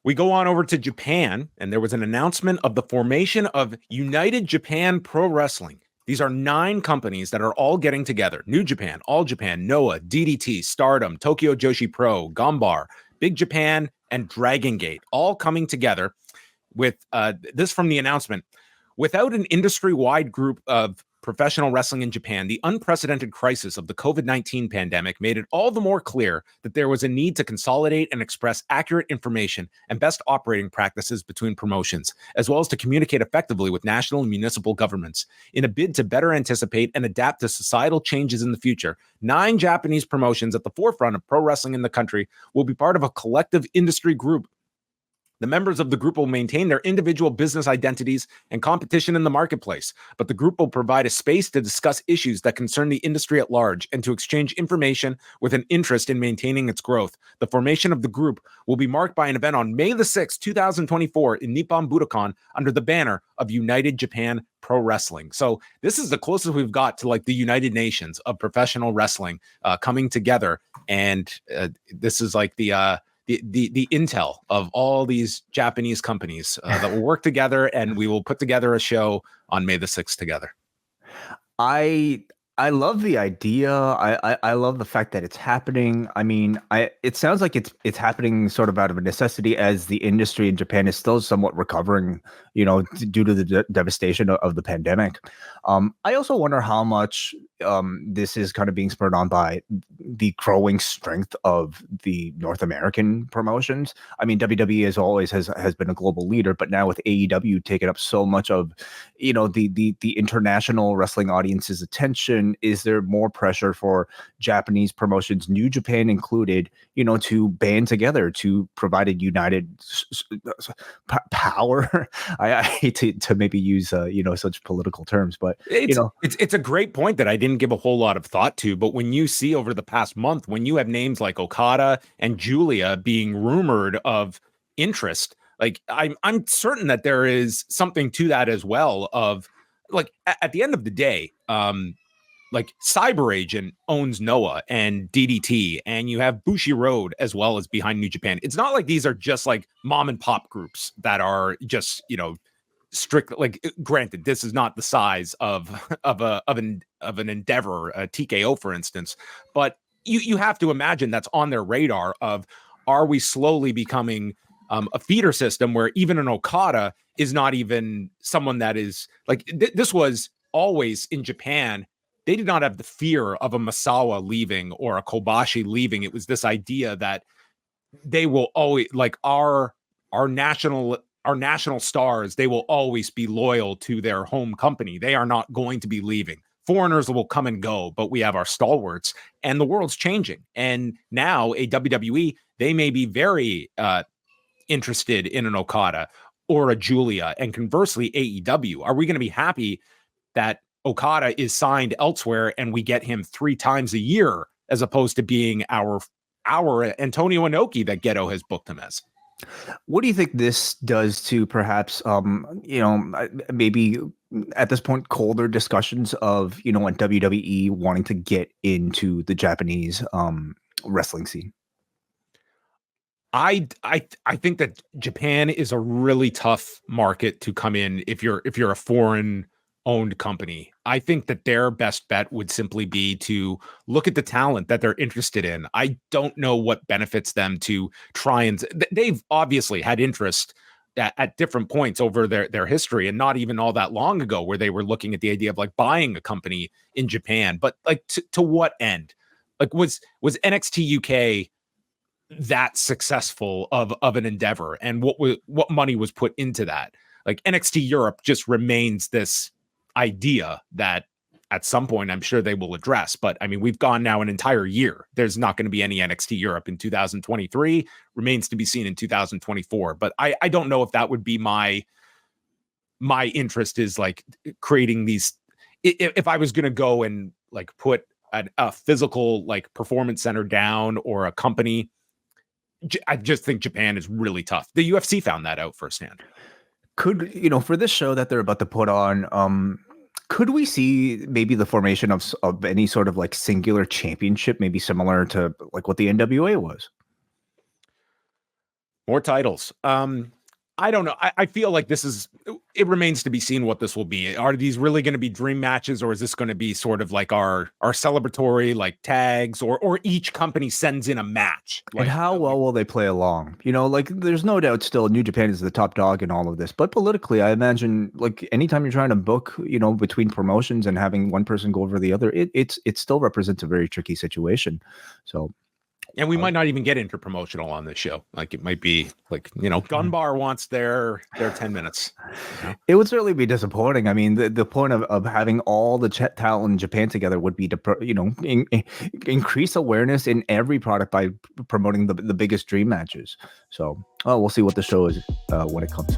We go on over to Japan, and there was an announcement of the formation of United Japan Pro Wrestling. These are 9 companies that are all getting together. New Japan, All Japan, Noah, DDT, Stardom, Tokyo Joshi Pro, Gambar, Big Japan, and Dragon Gate, all coming together with this from the announcement. Without an industry-wide group of professional wrestling in Japan, the unprecedented crisis of the COVID-19 pandemic made it all the more clear that there was a need to consolidate and express accurate information and best operating practices between promotions, as well as to communicate effectively with national and municipal governments. In a bid to better anticipate and adapt to societal changes in the future, 9 Japanese promotions at the forefront of pro wrestling in the country will be part of a collective industry group. The members of the group will maintain their individual business identities and competition in the marketplace, but the group will provide a space to discuss issues that concern the industry at large and to exchange information with an interest in maintaining its growth. The formation of the group will be marked by an event on May the 6th, 2024 in Nippon Budokan under the banner of United Japan Pro Wrestling. So this is the closest we've got to like the United Nations of professional wrestling coming together. And this is like the intel of all these Japanese companies that will work together, and we will put together a show on May the 6th together. I love the idea. I love the fact that it's happening. I mean, it sounds like it's happening sort of out of a necessity, as the industry in Japan is still somewhat recovering, due to the devastation of the pandemic. I also wonder how much this is kind of being spurred on by the growing strength of the North American promotions. I mean, WWE as always has been a global leader, but now with AEW taking up so much of, the international wrestling audience's attention, is there more pressure for Japanese promotions, New Japan included, to band together to provide a united power? I hate to maybe use such political terms, but it's a great point that I didn't give a whole lot of thought to. But when you see over the past month, when you have names like Okada and Julia being rumored of interest, like I'm certain that there is something to that as well. Of like at the end of the day, like Cyber Agent owns Noah and DDT, and you have Bushi Road as well as behind New Japan. It's not like these are just like mom and pop groups that are just strict. Like, granted, this is not the size of an Endeavor, a TKO, for instance, but you have to imagine that's on their radar. Of, are we slowly becoming a feeder system where even an Okada is not even someone that is like this was always in Japan. They did not have the fear of a Masawa leaving or a Kobashi leaving. It was this idea that they will always, like, our national stars, they will always be loyal to their home company. They are not going to be leaving. Foreigners will come and go, but we have our stalwarts, and the world's changing. And now a WWE, they may be very interested in an Okada or a Julia, and conversely AEW. Are we going to be happy that Okada is signed elsewhere and we get him 3 times a year, as opposed to being our Antonio Inoki that Gedo has booked him as? What do you think this does to perhaps, maybe at this point, colder discussions of, and WWE wanting to get into the Japanese wrestling scene? I think that Japan is a really tough market to come in if you're a foreign owned company. I think that their best bet would simply be to look at the talent that they're interested in. I don't know what benefits them to try and they've obviously had interest at different points over their history, and not even all that long ago, where they were looking at the idea of like buying a company in Japan. But like to what end? Like was NXT UK that successful of an endeavor, and what money was put into that? Like NXT Europe just remains this idea that at some point I'm sure they will address. But I mean, we've gone now an entire year. There's not going to be any NXT Europe in 2023. Remains to be seen in 2024. But I don't know if that would be my interest, is like creating these. If I was going to go and like put a physical like performance center down, or a company, I just think Japan is really tough. The UFC found that out firsthand. Could, for this show that they're about to put on, could we see maybe the formation of any sort of like singular championship, maybe similar to like what the NWA was? More titles. I don't know. I feel like it remains to be seen what this will be. Are these really going to be dream matches, or is this going to be sort of like our celebratory like tags, or each company sends in a match? And Like, how well will they play along? You know, like there's no doubt still New Japan is the top dog in all of this. But politically, I imagine like anytime you're trying to book, you know, between promotions and having one person go over the other, it still represents a very tricky situation. So and we might not even get into promotional on this show. Like it might be like, Gunbar wants their 10 minutes. it would certainly be disappointing. I mean, the point of having all the talent in Japan together would be to, increase awareness in every product by promoting the biggest dream matches. So, we'll see what the show is when it comes.